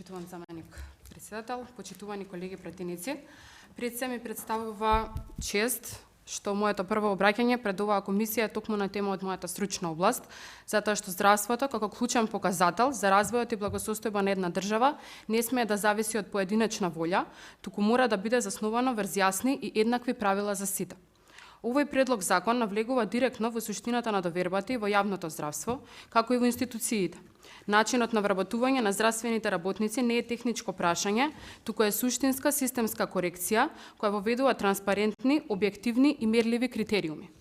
Почитуван заменик председател, почитувани колеги пратеници, пред се ми представува чест што моето прво обраќање пред оваа комисија е токму на тема од мојата стручна област, затоа што здравството како клучен показател за развојот и благосостојба на една држава не смее да зависи од поединечна волја, туку мора да биде засновано врз јасни и еднакви правила за сите. Овој предлог закон навлегува директно во суштината на довербата и во јавното здравство, како и во институциите. Начинот на вработување на здравствените работници не е техничко прашање, туку е суштинска системска корекција која воведува транспарентни, објективни и мерливи критериуми.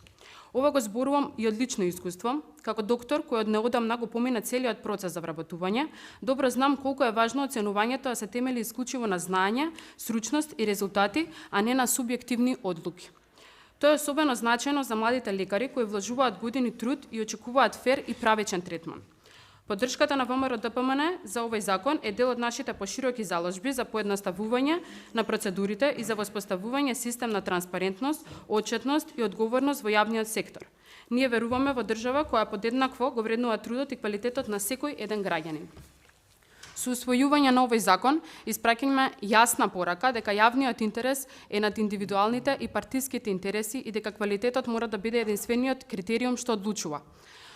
Ова го зборувам и од лично искуство, како доктор кој од неодамна го помина целиот процес за вработување, добро знам колку е важно оценувањето да се темели исклучиво на знаење, стручност и резултати, а не на субјективни одлуки. Тоа е особено значајно за младите лекари кои вложуваат години труд и очекуваат фер и правечен третман. Поддршката на ВМРО-ДПМН за овој закон е дел од нашите пошироки заложби за поедноставување на процедурите и за воспоставување систем на транспарентност, отчетност и одговорност во јавниот сектор. Ние веруваме во држава која подеднакво го вреднува трудот и квалитетот на секој еден граѓанин. Со усвојување на овој закон испраќаме јасна порака дека јавниот интерес е над индивидуалните и партиските интереси и дека квалитетот мора да биде единствениот критериум што одлучува.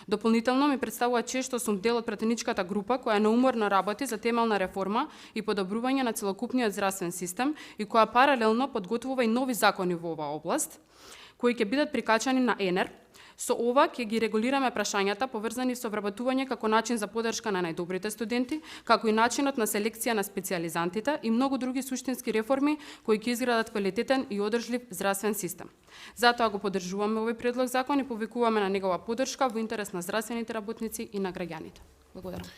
Дополнително ми представува чест што сум дел од пратеничката група која неуморно работи за темелна реформа и подобрување на целокупниот здравствен систем и која паралелно подготвува и нови закони во оваа област, кои ќе бидат прикачани на ЕНЕР. Со ова ќе ги регулираме прашањата поврзани со вработување како начин за поддршка на најдобрите студенти, како и начинот на селекција на специјализантите и многу други суштински реформи кои ќе изградат квалитетен и одржлив здравствен систем. Затоа го поддржуваме овој предлог закон и повикуваме на негова поддршка во интерес на здравствените работници и на граѓаните. Благодарам.